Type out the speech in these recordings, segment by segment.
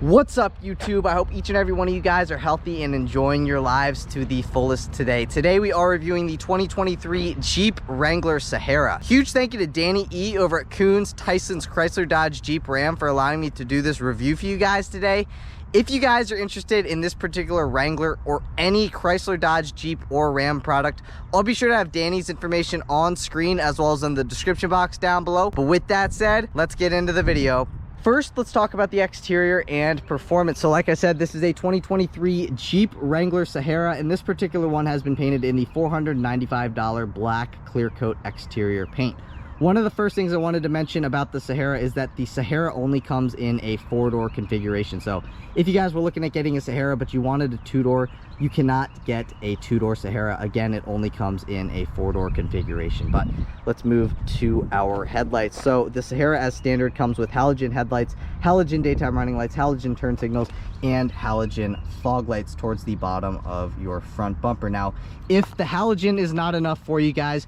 What's up, YouTube? I hope each and every one of you guys are healthy and enjoying your lives to the fullest today. Today we are reviewing the 2023 Jeep Wrangler Sahara. Huge thank you to Danny E over at Koons, Tysons, Chrysler, Dodge, Jeep, Ram for allowing me to do this review for you guys today. If you guys are interested in this particular Wrangler or any Chrysler, Dodge, Jeep, or Ram product, I'll be sure to have Danny's information on screen as well as in the description box down below. But with that said, let's get into the video. First, let's talk about the exterior and performance. So like I said, this is a 2023 Jeep Wrangler Sahara, and this particular one has been painted in the $495 black clear coat exterior paint. One of the first things I wanted to mention about the Sahara is that the Sahara only comes in a 4-door configuration. So if you guys were looking at getting a Sahara but you wanted a 2-door, you cannot get a 2-door Sahara. Again, it only comes in a 4-door configuration. But let's move to our headlights. So the Sahara as standard comes with halogen headlights, halogen daytime running lights, halogen turn signals, and halogen fog lights towards the bottom of your front bumper. Now, if the halogen is not enough for you guys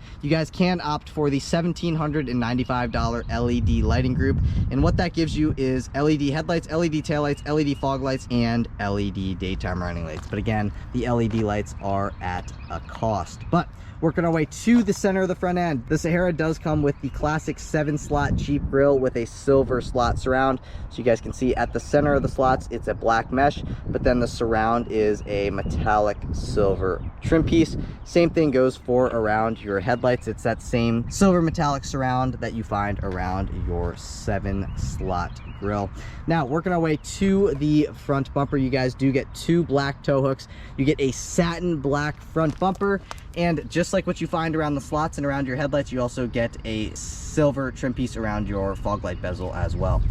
can opt for the $1,795 LED lighting group. And what that gives you is LED headlights, LED taillights, LED fog lights, and LED daytime running lights. But again, the LED lights are at a cost. But working our way to the center of the front end, the Sahara does come with the classic 7-slot Jeep grille with a silver slot surround. So you guys can see at the center of the slots, it's a black mesh, but then the surround is a metallic silver trim piece. Same thing goes for around your headlights. It's that same silver metallic surround that you find around your 7-slot grille. Now, working our way to the front bumper, you guys do get 2 black tow hooks. You get a satin black front bumper, and just like what you find around the slots and around your headlights, you also get a silver trim piece around your fog light bezel as well.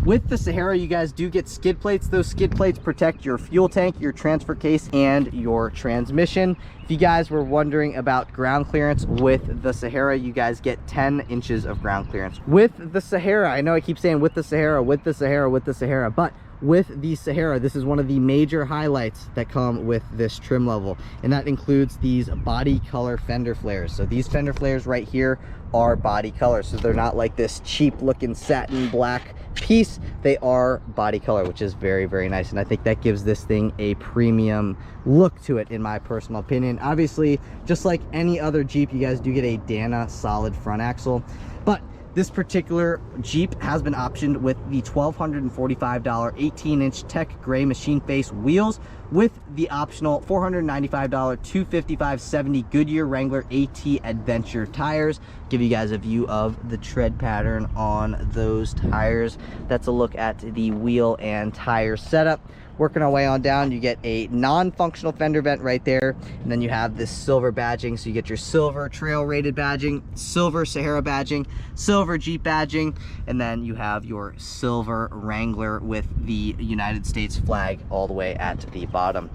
With the Sahara, you guys do get skid plates. Those skid plates protect your fuel tank, your transfer case, and your transmission. If you guys were wondering about ground clearance with the Sahara, you guys get 10 inches of ground clearance. With the Sahara, I know I keep saying with the Sahara, with the Sahara, with the Sahara, but with the Sahara, this is one of the major highlights that come with this trim level, and that includes these body color fender flares. So these fender flares right here are body color, so they're not like this cheap looking satin black piece. They are body color, which is very, very nice, and I think that gives this thing a premium look to it, in my personal opinion. Obviously, just like any other Jeep, you guys do get a Dana solid front axle, but this particular Jeep has been optioned with the $1,245 18-inch tech gray machine face wheels with the optional $495 255/70 Goodyear Wrangler AT Adventure tires. Give you guys a view of the tread pattern on those tires. That's a look at the wheel and tire setup. Working our way on down, you get a non-functional fender vent right there, and then you have this silver badging. So you get your silver trail rated badging, silver Sahara badging, silver Jeep badging, and then you have your silver Wrangler with the United States flag all the way at the bottom.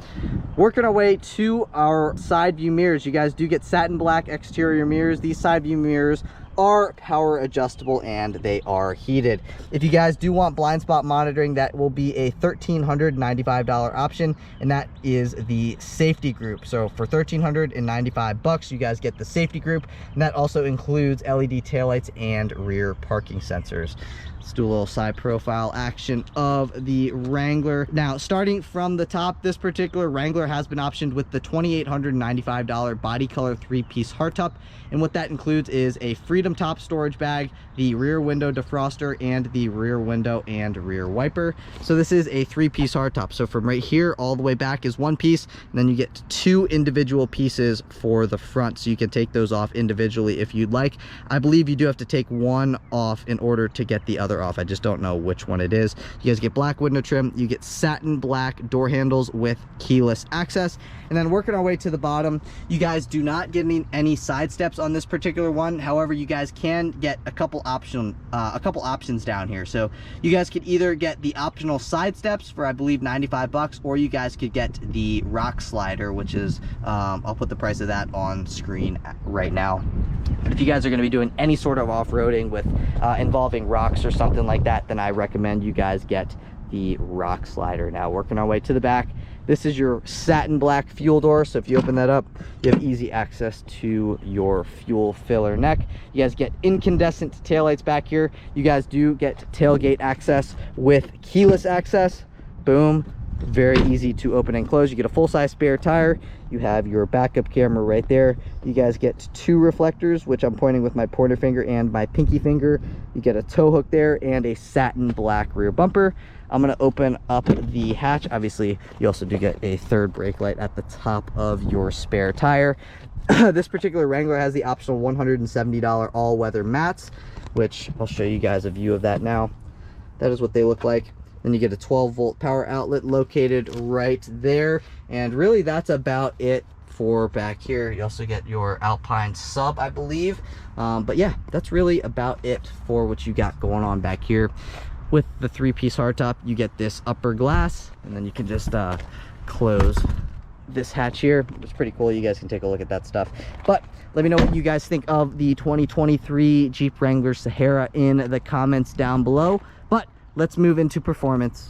Working our way to our side view mirrors, you guys do get satin black exterior mirrors. These side view mirrors are power adjustable and they are heated. If you guys do want blind spot monitoring, that will be a $1,395 option, and that is the safety group. So for $1,395 you guys get the safety group, and that also includes LED taillights and rear parking sensors. Let's do a little side profile action of the Wrangler. Now, starting from the top, this particular Wrangler has been optioned with the $2,895 body color 3-piece hardtop, and what that includes is a Freedom top storage bag, the rear window defroster, and the rear window and rear wiper. So this is a 3-piece hardtop. So from right here all the way back is 1 piece, and then you get 2 individual pieces for the front, so you can take those off individually if you'd like. I believe you do have to take one off in order to get the other off. I just don't know which one it is. You guys get black window trim, you get satin black door handles with keyless access, and then working our way to the bottom, you guys do not get any side steps on this particular one. However, you guys can get a couple options down here. So you guys could either get the optional side steps for, I believe, $95, or you guys could get the rock slider, which is I'll put the price of that on screen right now. But if you guys are going to be doing any sort of off-roading with involving rocks or something like that, then I recommend you guys get the rock slider. Now, working our way to the back, this is your satin black fuel door. So if you open that up, you have easy access to your fuel filler neck. You guys get incandescent taillights back here. You guys do get tailgate access with keyless access. Boom. Very easy to open and close. You get a full-size spare tire. You have your backup camera right there. You guys get 2 reflectors, which I'm pointing with my pointer finger and my pinky finger. You get a tow hook there and a satin black rear bumper. I'm going to open up the hatch. Obviously, you also do get a 3rd brake light at the top of your spare tire. This particular Wrangler has the optional $170 all-weather mats, which I'll show you guys a view of that now. That is what they look like. Then you get a 12-volt power outlet located right there. And really, that's about it for back here. You also get your Alpine sub, I believe. But yeah, that's really about it for what you got going on back here. With the 3-piece hardtop, you get this upper glass, and then you can just close this hatch here. It's pretty cool. You guys can take a look at that stuff. But let me know what you guys think of the 2023 Jeep Wrangler Sahara in the comments down below. But let's move into performance.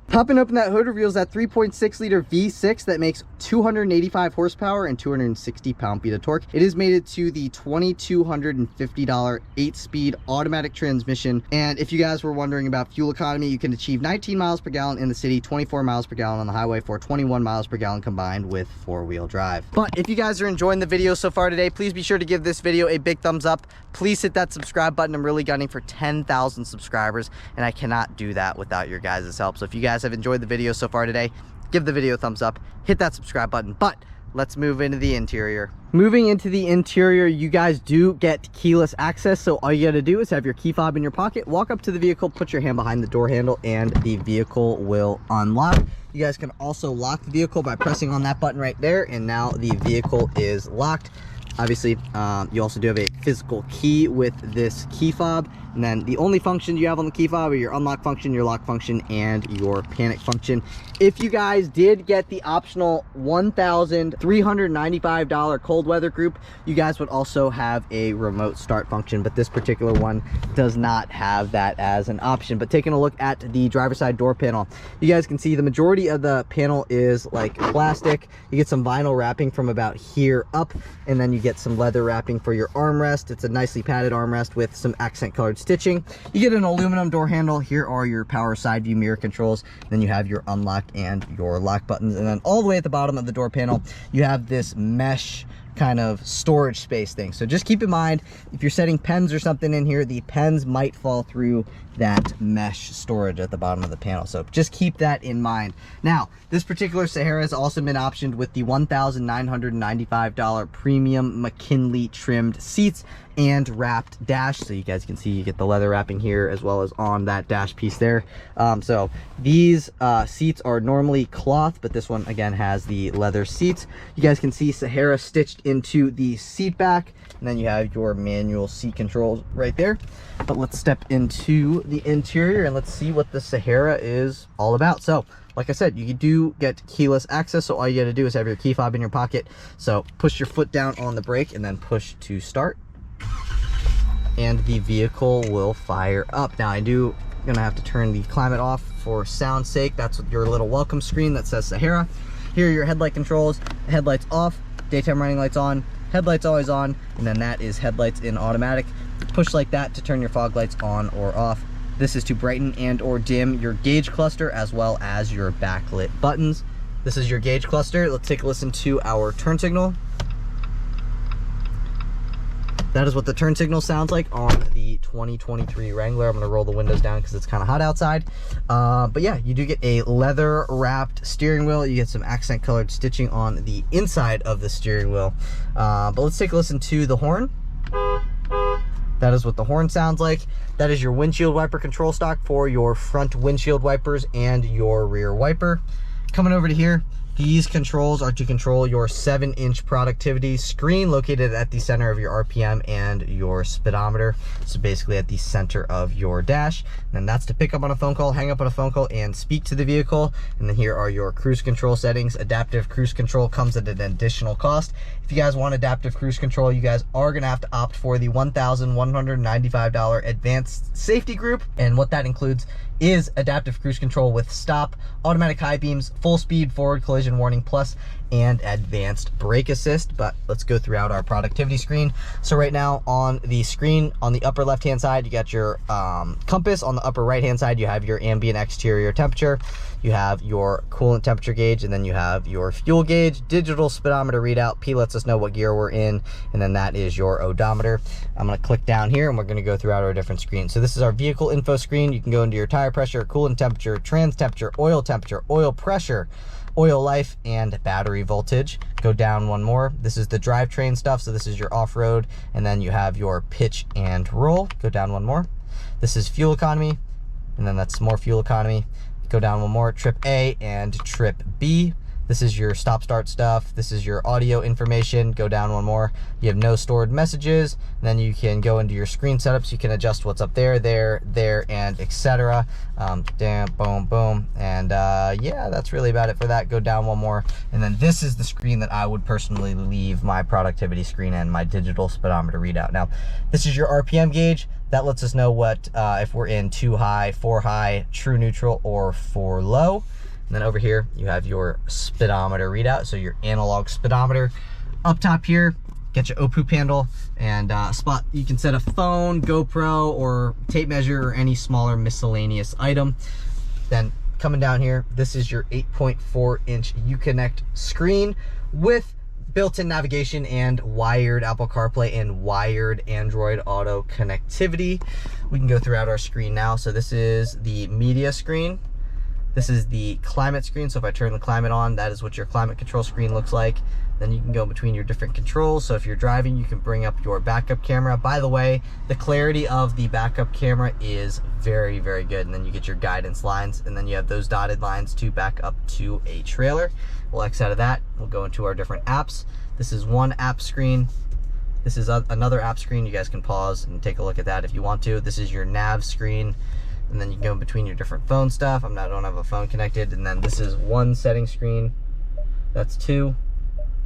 Popping open that hood reveals that 3.6 liter V6 that makes 285 horsepower and 260 pound-feet of torque. It is mated to the $2,250 8-speed automatic transmission. And if you guys were wondering about fuel economy, you can achieve 19 miles per gallon in the city, 24 miles per gallon on the highway for 21 miles per gallon combined with 4-wheel drive. But if you guys are enjoying the video so far today, please be sure to give this video a big thumbs up. Please hit that subscribe button. I'm really gunning for 10,000 subscribers, and I cannot do that without your guys' help. So if you guys have enjoyed the video so far today, give the video a thumbs up, hit that subscribe button. But let's move into the interior. Moving into the interior, you guys do get keyless access. So all you got to do is have your key fob in your pocket, walk up to the vehicle, put your hand behind the door handle, and the vehicle will unlock. You guys can also lock the vehicle by pressing on that button right there, and now the vehicle is locked. Obviously, you also do have a physical key with this key fob. And then the only functions you have on the key fob are your unlock function, your lock function, and your panic function. If you guys did get the optional $1,395 cold weather group, you guys would also have a remote start function, but this particular one does not have that as an option. But taking a look at the driver's side door panel, you guys can see the majority of the panel is like plastic. You get some vinyl wrapping from about here up, and then you get some leather wrapping for your armrest. It's a nicely padded armrest with some accent colored stitching. You get an aluminum door handle. Here are your power side view mirror controls. Then you have your unlock and your lock buttons. And then all the way at the bottom of the door panel, you have this mesh kind of storage space thing. So just keep in mind, if you're setting pens or something in here, the pens might fall through that mesh storage at the bottom of the panel. So just keep that in mind. Now, this particular Sahara has also been optioned with the $1,995 premium McKinley trimmed seats and wrapped dash. So you guys can see you get the leather wrapping here as well as on that dash piece there. So these seats are normally cloth, but this one again has the leather seats. You guys can see Sahara stitched into the seat back, and then you have your manual seat controls right there. But let's step into the interior and let's see what the Sahara is all about. So like I said, you do get keyless access, so all you gotta do is have your key fob in your pocket. So push your foot down on the brake and then push to start, and the vehicle will fire up. Now gonna have to turn the climate off for sound's sake. That's your little welcome screen that says Sahara. Here are your headlight controls. Headlights off, daytime running lights on, headlights always on, and then that is headlights in automatic. Push like that to turn your fog lights on or off. This is to brighten and or dim your gauge cluster as well as your backlit buttons. This is your gauge cluster. Let's take a listen to our turn signal. That is what the turn signal sounds like on the 2023 Wrangler. I'm gonna roll the windows down because it's kind of hot outside. But yeah, you do get a leather wrapped steering wheel. You get some accent colored stitching on the inside of the steering wheel. But let's take a listen to the horn. That is what the horn sounds like. That is your windshield wiper control stock for your front windshield wipers and your rear wiper. Coming over to here, these controls are to control your 7-inch productivity screen located at the center of your RPM and your speedometer. So basically at the center of your dash. And then that's to pick up on a phone call, hang up on a phone call, and speak to the vehicle. And then here are your cruise control settings. Adaptive cruise control comes at an additional cost. If you guys want adaptive cruise control, you guys are gonna have to opt for the $1,195 advanced safety group. And what that includes is adaptive cruise control with stop, automatic high beams, full speed forward collision collision warning plus and advanced brake assist. But let's go throughout our productivity screen. So right now on the screen, on the upper left hand side, you got your compass. On the upper right hand side, you have your ambient exterior temperature, you have your coolant temperature gauge, and then you have your fuel gauge, digital speedometer readout. P lets us know what gear we're in, and then that is your odometer. I'm going to click down here and we're going to go throughout our different screens. So this is our vehicle info screen. You can go into your tire pressure, coolant temperature, trans temperature, oil pressure, oil life, and battery voltage. Go down one more. This is the drivetrain stuff. So this is your off-road, and then you have your pitch and roll. Go down one more. This is fuel economy, and then that's more fuel economy. Go down one more, trip A and trip B. This is your stop start stuff. This is your audio information. Go down one more. You have no stored messages. And then you can go into your screen setups. You can adjust what's up there, and etc. Boom, boom. And yeah, that's really about it for that. Go down one more. And then this is the screen that I would personally leave my productivity screen and my digital speedometer readout. Now, this is your RPM gauge. That lets us know what if we're in 2 high, 4 high, true neutral, or 4 low. And then over here, you have your speedometer readout. So your analog speedometer. Up top here, get your OPU handle and spot. You can set a phone, GoPro, or tape measure, or any smaller miscellaneous item. Then coming down here, this is your 8.4-inch Uconnect screen with built-in navigation and wired Apple CarPlay and wired Android Auto connectivity. We can go throughout our screen now. So this is the media screen. This is the climate screen. So if I turn the climate on, that is what your climate control screen looks like. Then you can go between your different controls. So if you're driving, you can bring up your backup camera. By the way, the clarity of the backup camera is very, very good. And then you get your guidance lines, and then you have those dotted lines to back up to a trailer. We'll X out of that. We'll go into our different apps. This is one app screen. This is another app screen. You guys can pause and take a look at that if you want to. This is your nav screen. And then you can go in between your different phone stuff. I don't have a phone connected. And then this is one setting screen. That's 2.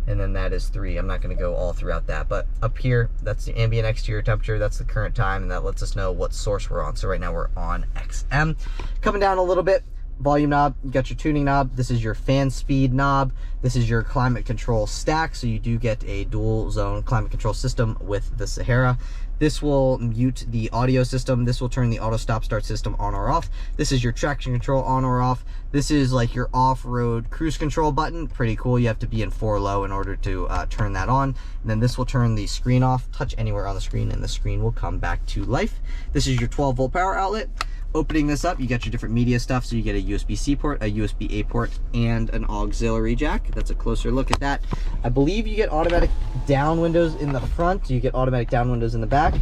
And then that is 3. I'm not going to go all throughout that. But up here, that's the ambient exterior temperature. That's the current time. And that lets us know what source we're on. So right now we're on XM. Coming down a little bit, volume knob. You got your tuning knob. This is your fan speed knob. This is your climate control stack. So you do get a dual zone climate control system with the Sahara. This will mute the audio system. This will turn the auto stop start system on or off. This is your traction control on or off. This is like your off-road cruise control button. Pretty cool. You have to be in 4 low in order to turn that on. And then this will turn the screen off. Touch anywhere on the screen and the screen will come back to life. This is your 12-volt power outlet. Opening this up, you got your different media stuff. So you get a USB-C port, a USB-A port, and an auxiliary jack. That's a closer look at that. I believe you get automatic down windows in the front. Do you get automatic down windows in the back?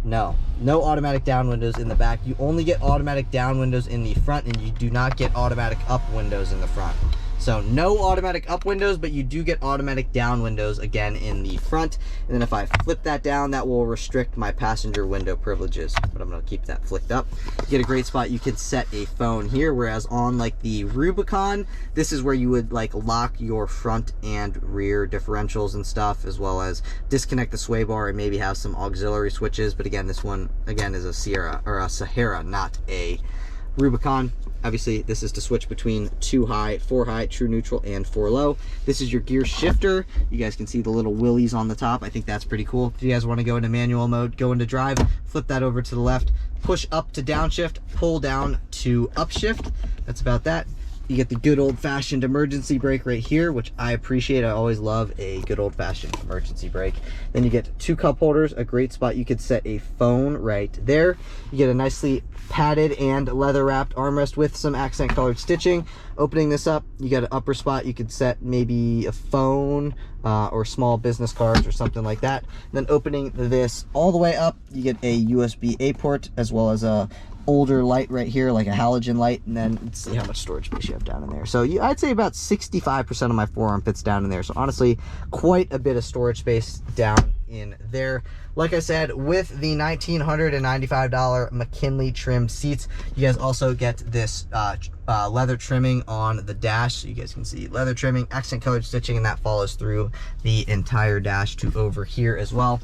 No automatic down windows in the back. You only get automatic down windows in the front, and you do not get automatic up windows in the front. So no automatic up windows, but you do get automatic down windows again in the front. And then if I flip that down, that will restrict my passenger window privileges, but I'm gonna keep that flicked up. You get a great spot. You can set a phone here, whereas on like the Rubicon, this is where you would like lock your front and rear differentials and stuff, as well as disconnect the sway bar and maybe have some auxiliary switches. But again, this one again is a Sahara, not a Rubicon. Obviously, this is to switch between 2 high, 4 high, true neutral, and 4 low. This is your gear shifter. You guys can see the little willies on the top. I think that's pretty cool. If you guys want to go into manual mode, go into drive, flip that over to the left, push up to downshift, pull down to upshift. That's about that. You get the good old-fashioned emergency brake right here, which I appreciate. I always love a good old-fashioned emergency brake. Then you get 2 cup holders, a great spot. You could set a phone right there. You get a nicely padded and leather-wrapped armrest with some accent-colored stitching. Opening this up, you got an upper spot. You could set maybe a phone or small business cards or something like that. And then opening this all the way up, you get a USB-A port as well as a older light right here, like a halogen light. And then let's see how much storage space you have down in there. So I'd say about 65% of my forearm fits down in there. So honestly, quite a bit of storage space down in there. Like I said, with the $1,995 McKinley trim seats, you guys also get this leather trimming on the dash. So you guys can see leather trimming, accent colored stitching, and that follows through the entire dash to over here as well.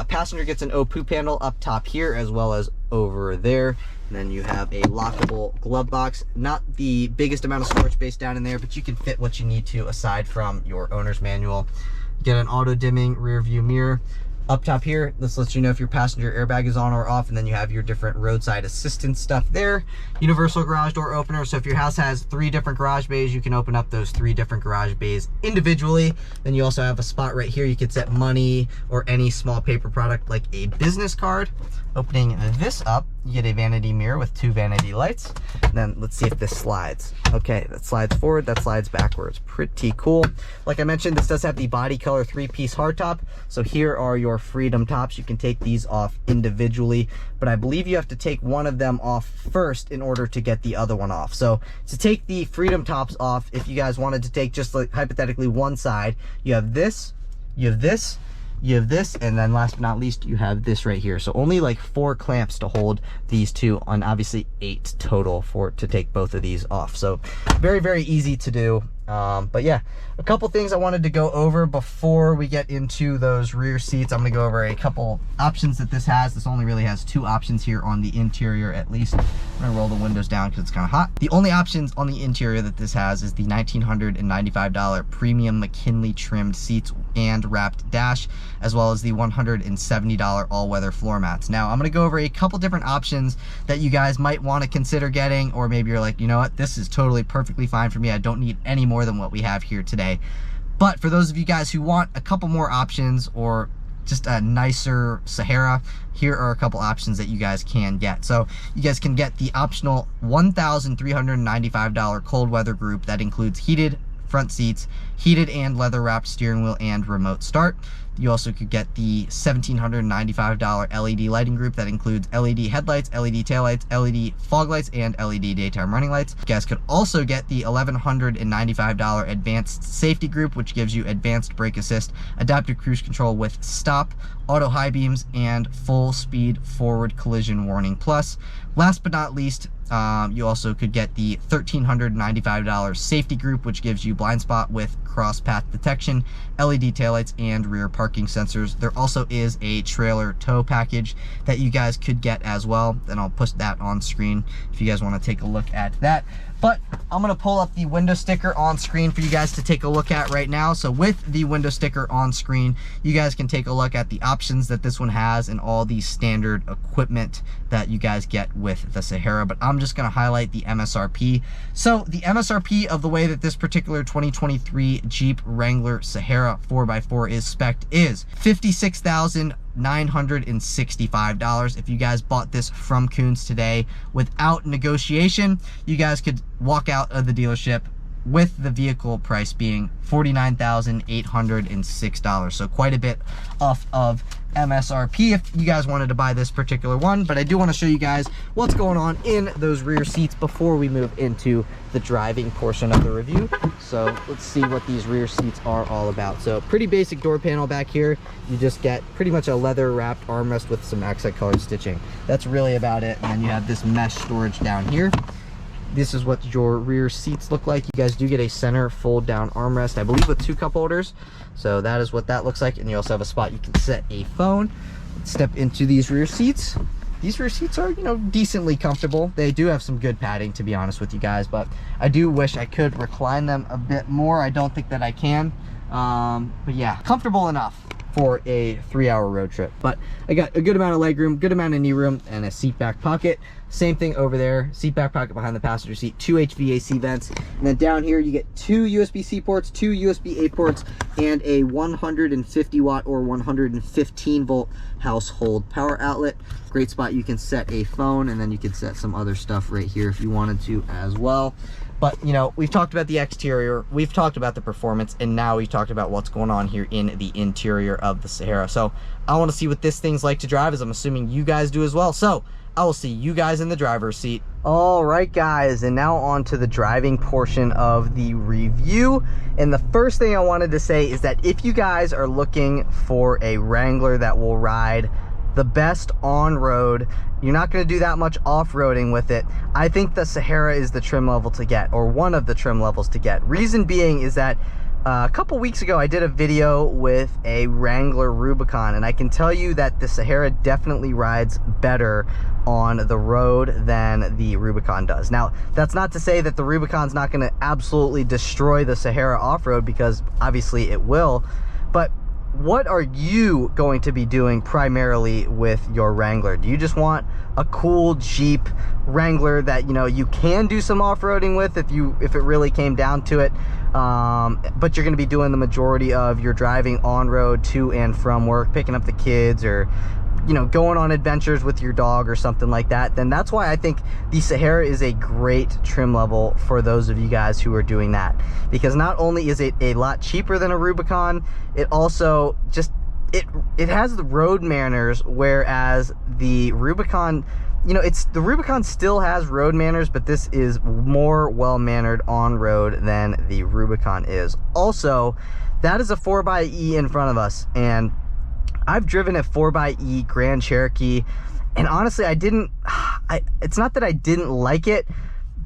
Passenger gets an OPU panel up top here as well as over there. And then you have a lockable glove box. Not the biggest amount of storage space down in there, but you can fit what you need to aside from your owner's manual. You get an auto dimming rear view mirror. Up top here, this lets you know if your passenger airbag is on or off, and then you have your different roadside assistance stuff there. Universal garage door opener, so if your house has 3 different garage bays, you can open up those 3 different garage bays individually. Then you also have a spot right here you could set money or any small paper product like a business card. Opening this up, you get a vanity mirror with 2 vanity lights. And then let's see if this slides. Okay, that slides forward, that slides backwards. Pretty cool. Like I mentioned, this does have the body color 3-piece hardtop. So here are your Freedom tops. You can take these off individually, but I believe you have to take one of them off first in order to get the other one off. So to take the Freedom tops off, if you guys wanted to take just like hypothetically one side, you have this, you have this, you have this, and then last but not least, you have this right here. So only like 4 clamps to hold these two, on obviously 8 total to take both of these off. So very, very easy to do. But yeah, a couple things I wanted to go over before we get into those rear seats. I'm gonna go over a couple options that this has. This only really has 2 options here on the interior, at least. I'm gonna roll the windows down because it's kind of hot. The only options on the interior that this has is the $1,995 premium McKinley trimmed seats and wrapped dash, as well as the $170 all-weather floor mats. Now, I'm gonna go over a couple different options that you guys might want to consider getting, or maybe you're like, you know what, this is totally perfectly fine for me. I don't need any more than what we have here today. But for those of you guys who want a couple more options or just a nicer Sahara, here are a couple options that you guys can get. So you guys can get the optional $1,395 cold weather group that includes heated front seats, heated and leather wrapped steering wheel, and remote start. You also could get the $1,795 LED lighting group that includes LED headlights, LED taillights, LED fog lights, and LED daytime running lights. You guys could also get the $1,195 advanced safety group, which gives you advanced brake assist, adaptive cruise control with stop, auto high beams, and full speed forward collision warning. Plus, last but not least, you also could get the $1,395 safety group, which gives you blind spot with cross path detection, LED taillights, and rear parking sensors. There also is a trailer tow package that you guys could get as well. Then I'll put that on screen if you guys want to take a look at that. But I'm gonna pull up the window sticker on screen for you guys to take a look at right now. So with the window sticker on screen, you guys can take a look at the options that this one has and all the standard equipment that you guys get with the Sahara. But I'm just gonna highlight the MSRP. So the MSRP of the way that this particular 2023 Jeep Wrangler Sahara 4x4 is spec'd is $56,965. If you guys bought this from Koons today without negotiation, you guys could walk out of the dealership with the vehicle price being $49,806. So quite a bit off of MSRP if you guys wanted to buy this particular one. But I do want to show you guys what's going on in those rear seats before we move into the driving portion of the review. So let's see what these rear seats are all about. So pretty basic door panel back here. You just get pretty much a leather wrapped armrest with some accent colored stitching. That's really about it. And then you have this mesh storage down here. This is what your rear seats look like. You guys do get a center fold down armrest, I believe with 2 cup holders. So that is what that looks like. And you also have a spot you can set a phone. Let's step into these rear seats. These rear seats are, you know, decently comfortable. They do have some good padding, to be honest with you guys, but I do wish I could recline them a bit more. I don't think that I can. But yeah, comfortable enough for a 3-hour road trip. But I got a good amount of leg room, good amount of knee room, and a seat back pocket. Same thing over there, seat back pocket behind the passenger seat, 2 HVAC vents. And then down here you get 2 USB-C ports, 2 USB-A ports, and a 150 watt or 115 volt household power outlet. Great spot. You can set a phone, and then you can set some other stuff right here if you wanted to as well. But, you know, we've talked about the exterior, we've talked about the performance, and now we've talked about what's going on here in the interior of the Sahara. So I want to see what this thing's like to drive, as I'm assuming you guys do as well. So I will see you guys in the driver's seat. All right, guys, and now on to the driving portion of the review. And the first thing I wanted to say is that if you guys are looking for a Wrangler that will ride the best on-road, you're not going to do that much off-roading with it, I think the Sahara is the trim level to get, or one of the trim levels to get. Reason being is that A couple weeks ago I did a video with a Wrangler Rubicon, and I can tell you that the Sahara definitely rides better on the road than the Rubicon does. Now, that's not to say that the Rubicon's not going to absolutely destroy the Sahara off-road, because obviously it will, but what are you going to be doing primarily with your Wrangler? Do you just want a cool Jeep Wrangler that, you know, you can do some off-roading with if it really came down to it, but you're going to be doing the majority of your driving on road to and from work, picking up the kids, or, you know, going on adventures with your dog or something like that? Then that's why I think the Sahara is a great trim level for those of you guys who are doing that, because not only is it a lot cheaper than a Rubicon, it also just it has the road manners, whereas the Rubicon, you know, the Rubicon still has road manners, but this is more well-mannered on road than the Rubicon is. Also, that is a 4xe in front of us, and I've driven a 4xe Grand Cherokee, and honestly, it's not that I didn't like it,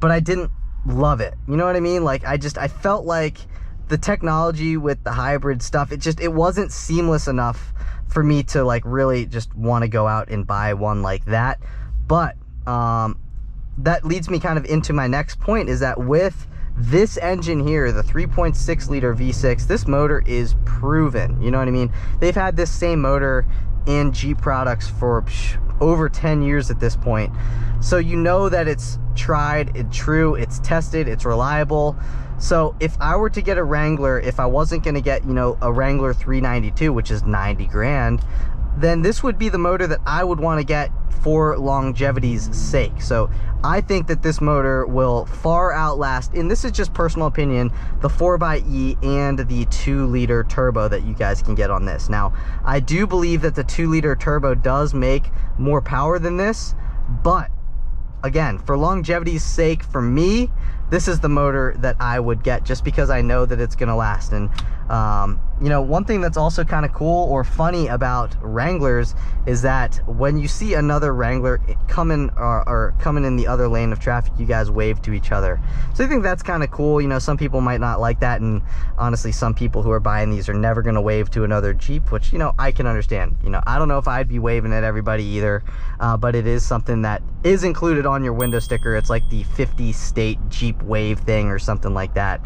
but I didn't love it. You know what I mean? Like, I felt like the technology with the hybrid stuff, it wasn't seamless enough for me to like really just want to go out and buy one like that. But that leads me kind of into my next point, is that with this engine here, the 3.6 liter V6, this motor is proven. You know what I mean? They've had this same motor in Jeep products for over 10 years at this point. So you know that it's tried, it's true, it's tested, it's reliable. So if I were to get a Wrangler, if I wasn't going to get, you know, a Wrangler 392, which is 90 grand, then this would be the motor that I would want to get for longevity's sake. So I think that this motor will far outlast, and this is just personal opinion, the 4xe and the 2-liter turbo that you guys can get on this. Now, I do believe that the 2-liter turbo does make more power than this, but again, for longevity's sake, for me, this is the motor that I would get, just because I know that it's gonna last. And you know, one thing that's also kind of cool or funny about Wranglers is that when you see another Wrangler coming or coming in the other lane of traffic, you guys wave to each other. So I think that's kind of cool. You know, some people might not like that, and honestly, some people who are buying these are never going to wave to another Jeep, which, you know, I can understand. You know, I don't know if I'd be waving at everybody either, but it is something that is included on your window sticker. It's like the 50 state Jeep wave thing or something like that.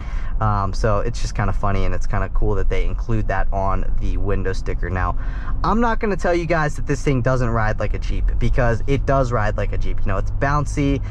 So it's just kind of funny, and it's kind of cool that they include that on the window sticker. Now, I'm not going to tell you guys that this thing doesn't ride like a Jeep, because it does ride like a Jeep. You know, it's bouncy,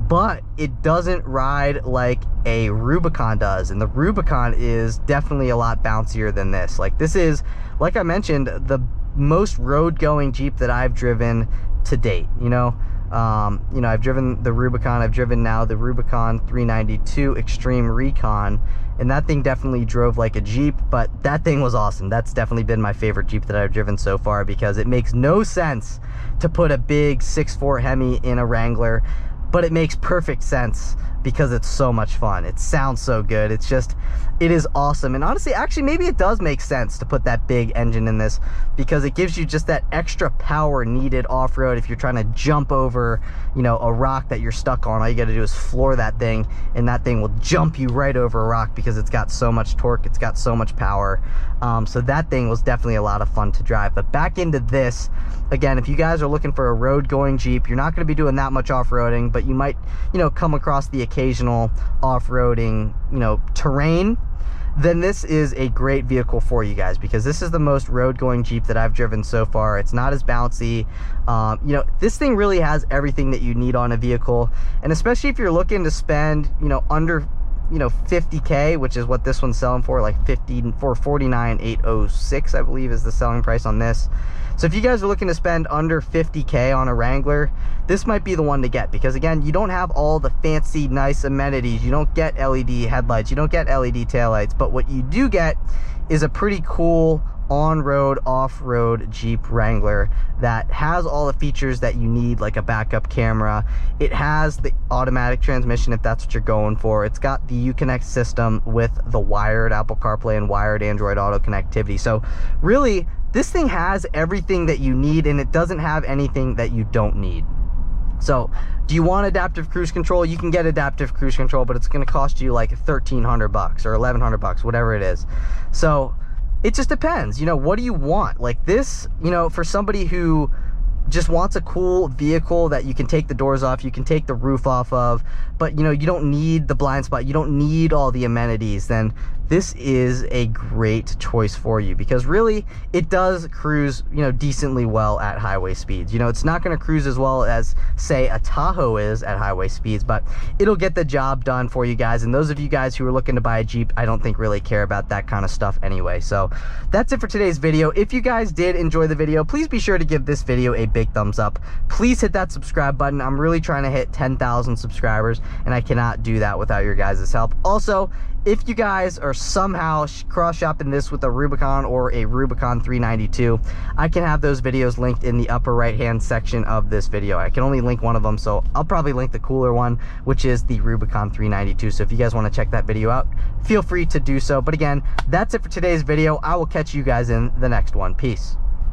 but it doesn't ride like a Rubicon does, and the Rubicon is definitely a lot bouncier than this. Like, this is, like I mentioned, the most road going Jeep that I've driven to date. You know, I've driven the Rubicon, I've driven now the Rubicon 392 Extreme Recon, and that thing definitely drove like a Jeep, but that thing was awesome. That's definitely been my favorite Jeep that I've driven so far, because it makes no sense to put a big 6.4 Hemi in a Wrangler, but it makes perfect sense because it's so much fun. It sounds so good. It's just, it is awesome. And honestly, actually, maybe it does make sense to put that big engine in this, because it gives you just that extra power needed off-road. If you're trying to jump over, you know, a rock that you're stuck on, all you got to do is floor that thing, and that thing will jump you right over a rock, because it's got so much torque, it's got so much power. So that thing was definitely a lot of fun to drive. But back into this, again, if you guys are looking for a road going Jeep, you're not going to be doing that much off-roading, but you might, you know, come across the occasional off-roading, you know, terrain, then this is a great vehicle for you guys, because this is the most road going Jeep that I've driven so far. It's not as bouncy. You know, this thing really has everything that you need on a vehicle, and especially if you're looking to spend, you know, under, you know, 50K, which is what this one's selling for, like 49,806, I believe, is the selling price on this. So if you guys are looking to spend under 50K on a Wrangler, this might be the one to get, because again, you don't have all the fancy, nice amenities. You don't get LED headlights, you don't get LED taillights, but what you do get is a pretty cool on-road, off-road Jeep Wrangler that has all the features that you need, like a backup camera. It has the automatic transmission if that's what you're going for. It's got the Uconnect system with the wired Apple CarPlay and wired Android Auto connectivity. So really, this thing has everything that you need, and it doesn't have anything that you don't need. So do you want adaptive cruise control? You can get adaptive cruise control, but it's going to cost you like $1,300 or $1,100, whatever it is. So it just depends, you know, what do you want? Like this, you know, for somebody who just wants a cool vehicle that you can take the doors off, you can take the roof off of, but you know, you don't need the blind spot, you don't need all the amenities, then this is a great choice for you, because really it does cruise, you know, decently well at highway speeds. You know, it's not going to cruise as well as say a Tahoe is at highway speeds, but it'll get the job done for you guys. And those of you guys who are looking to buy a Jeep, I don't think really care about that kind of stuff anyway. So that's it for today's video. If you guys did enjoy the video, please be sure to give this video a big thumbs up. Please hit that subscribe button. I'm really trying to hit 10,000 subscribers, and I cannot do that without your guys' help. Also, if you guys are somehow cross-shopping this with a Rubicon or a Rubicon 392, I can have those videos linked in the upper right-hand section of this video. I can only link one of them, so I'll probably link the cooler one, which is the Rubicon 392. So if you guys want to check that video out, feel free to do so. But again, that's it for today's video. I will catch you guys in the next one. Peace.